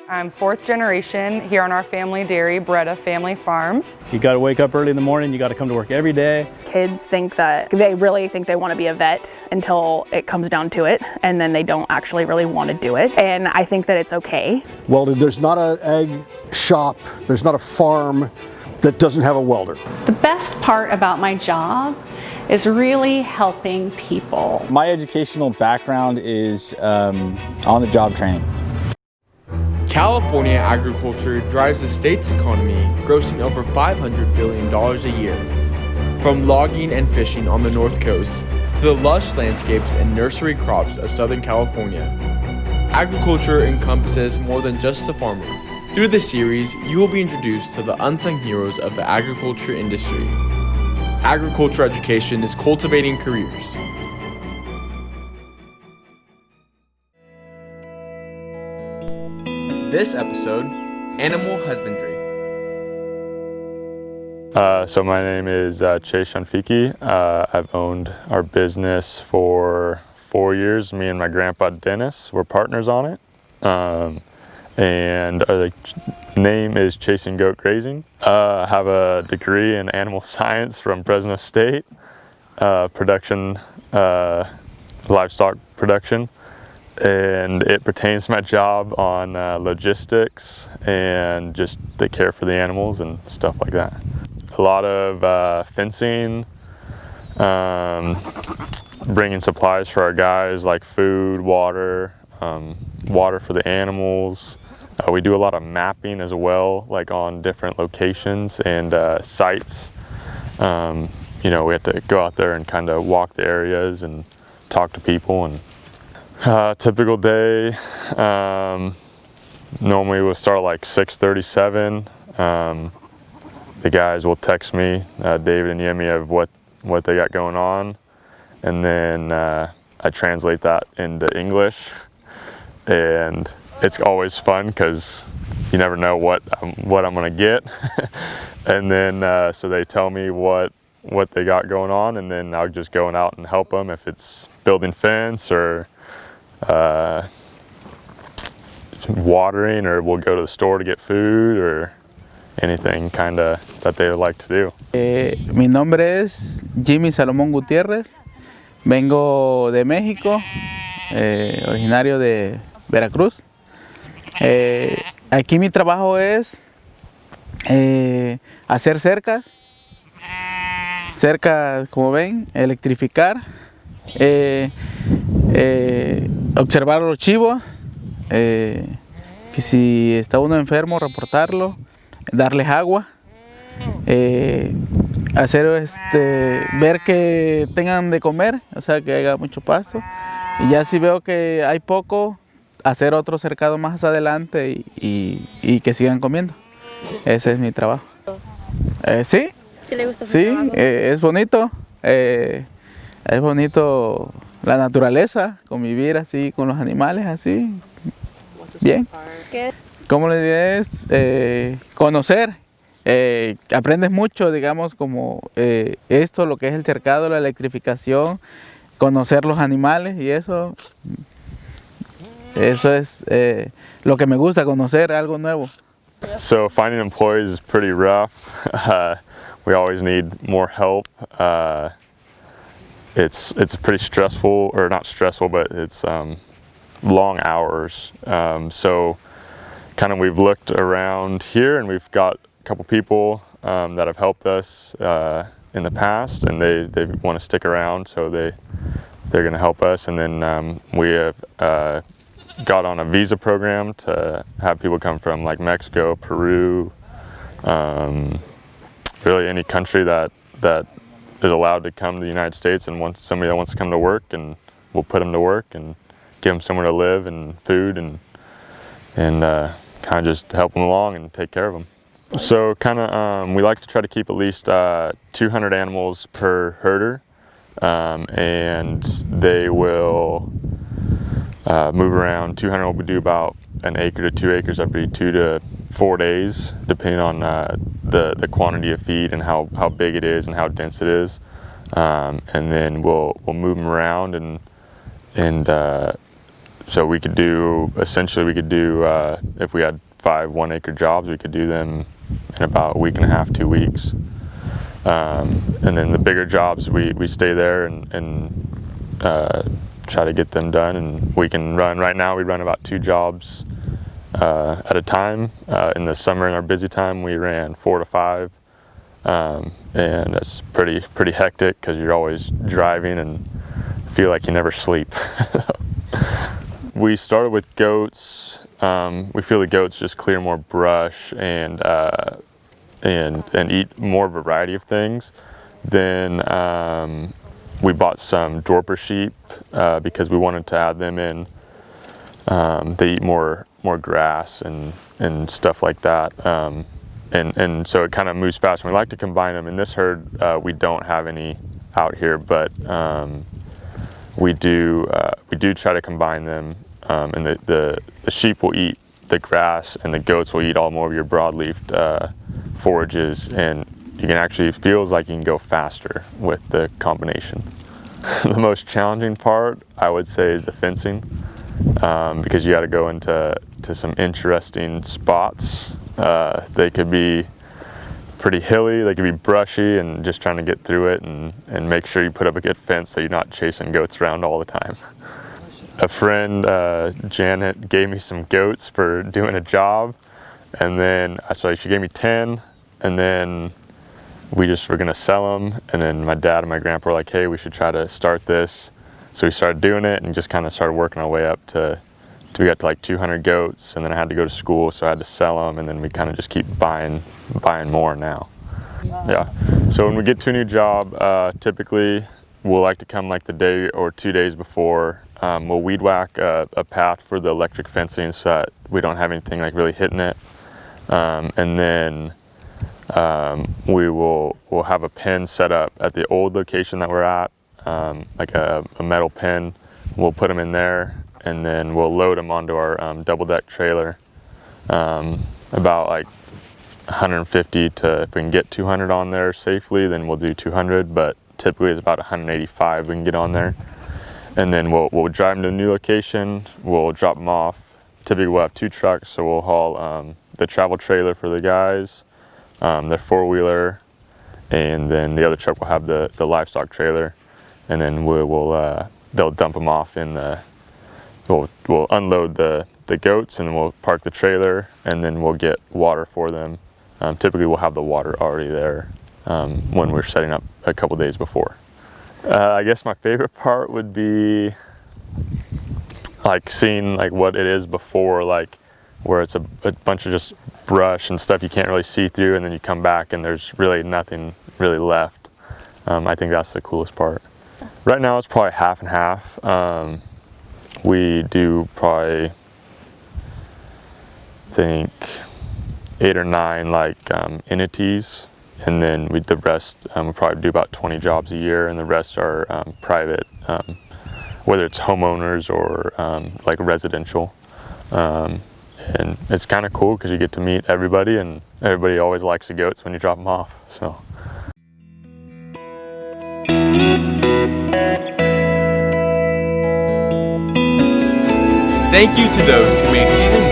I'm fourth generation here on our family dairy, Breda Family Farms. You got to wake up early in the morning, you got to come to work every day. Kids think that they really think they want to be a vet until it comes down to it, and then they don't actually really want to do it. And I think that it's okay. Welder, there's not an egg shop, there's not a farm that doesn't have a welder. The best part about my job is really helping people. My educational background is on-the-job training. California agriculture drives the state's economy, grossing over $500 billion a year. From logging and fishing on the North Coast to the lush landscapes and nursery crops of Southern California, agriculture encompasses more than just the farmer. Through this series, you will be introduced to the unsung heroes of the agriculture industry. Agriculture education is cultivating careers. This episode, Animal Husbandry. So my name is Chase Shunfiki. I've owned our business for 4 years. Me and my grandpa Dennis were partners on it. And the name is Chasing Goat Grazing. I have a degree in animal science from Fresno State, production, livestock production. And it pertains to my job on logistics and just the care for the animals and stuff like that. A lot of fencing, bringing supplies for our guys like food, water, water for the animals. We do a lot of mapping as well, like on different locations and sites. You know, we have to go out there and kind of walk the areas and talk to people. And typical day, normally we'll start like 6:37. The guys will text me, David and Yemi, of what they got going on, and then I translate that into English, and it's always fun because you never know what I'm gonna get. And then so they tell me what they got going on, and then I'll just go out and help them if it's building fence or watering, or we'll go to the store to get food or anything kind of that they like to do. Mi nombre es Jimmy Salomón Gutiérrez. Vengo de México, originario de Veracruz. Aquí mi trabajo es hacer cercas, como ven, electrificar, observar los chivos, que si está uno enfermo, reportarlo, darles agua, hacer ver que tengan de comer, o sea que haya mucho pasto, y ya si veo que hay poco, hacer otro cercado más adelante y que sigan comiendo. Ese es mi trabajo. ¿Sí? ¿Sí le gusta su trabajo? Es bonito. Es bonito la naturaleza, convivir así con los animales, así, bien. ¿Cómo le diré? Es conocer, aprendes mucho, digamos, como esto, lo que es el cercado, la electrificación, conocer los animales y eso es lo que me gusta, conocer algo nuevo. So finding employees is pretty rough. We always need more help. It's pretty stressful, or not stressful, but it's long hours. So kind of we've looked around here and we've got a couple people that have helped us in the past, and they want to stick around, so they're going to help us. And then we have got on a visa program to have people come from like Mexico, Peru, really any country that is allowed to come to the United States and wants somebody that wants to come to work, and we'll put them to work and give them somewhere to live and food and kind of just help them along and take care of them. So kind of we like to try to keep at least 200 animals per herder, and they will move around. 200 will do about an acre to 2 acres every 2 to 4 days, depending on the quantity of feed and how big it is and how dense it is. And then we'll move them around and So we could do, essentially we could do, if we had 5 1-acre jobs, we could do them in about a week and a half, 2 weeks. And then the bigger jobs, we stay there and try to get them done. And we can run, right now we run about 2 jobs at a time. In the summer, in our busy time, we ran 4 to 5. And it's pretty hectic because you're always driving and feel like you never sleep. We started with goats. We feel the goats just clear more brush and eat more variety of things. Then we bought some Dorper sheep because we wanted to add them in. They eat more grass and stuff like that. And so it kind of moves fast. We like to combine them. In this herd, we don't have any out here, but we do try to combine them. And the sheep will eat the grass, and the goats will eat all more of your broadleaf forages, and you can actually, it feels like you can go faster with the combination. The most challenging part, I would say, is the fencing, because you got to go into some interesting spots. They could be pretty hilly, they could be brushy, and just trying to get through it and make sure you put up a good fence so you're not chasing goats around all the time. A friend, Janet, gave me some goats for doing a job, and then she gave me 10, and then we just were gonna sell them, and then my dad and my grandpa were like, hey, we should try to start this. So we started doing it and just kind of started working our way up to we got to like 200 goats, and then I had to go to school, so I had to sell them, and then we kind of just keep buying more now. Yeah, so when we get to a new job, typically we'll like to come like the day or 2 days before. We'll weed whack a path for the electric fencing so that we don't have anything like really hitting it. And then we'll have a pen set up at the old location that we're at, like a metal pen. We'll put them in there, and then we'll load them onto our double deck trailer. About like 150 to, if we can get 200 on there safely, then we'll do 200, but typically it's about 185 we can get on there. And then we'll drive them to the new location, we'll drop them off. Typically we'll have 2 trucks, so we'll haul the travel trailer for the guys, their 4-wheeler, and then the other truck will have the livestock trailer. And then they'll dump them off in we'll unload the goats, and then we'll park the trailer, and then we'll get water for them. Typically we'll have the water already there when we're setting up a couple days before. I guess my favorite part would be like seeing like what it is before, like where it's a bunch of just brush and stuff you can't really see through, and then you come back and there's really nothing really left. I think that's the coolest part. Right now it's probably half and half. We do probably think 8 or 9 like entities. And then the rest, we probably do about 20 jobs a year, and the rest are private, whether it's homeowners or like residential. And it's kind of cool because you get to meet everybody, and everybody always likes the goats when you drop them off. So. Thank you to those who made Season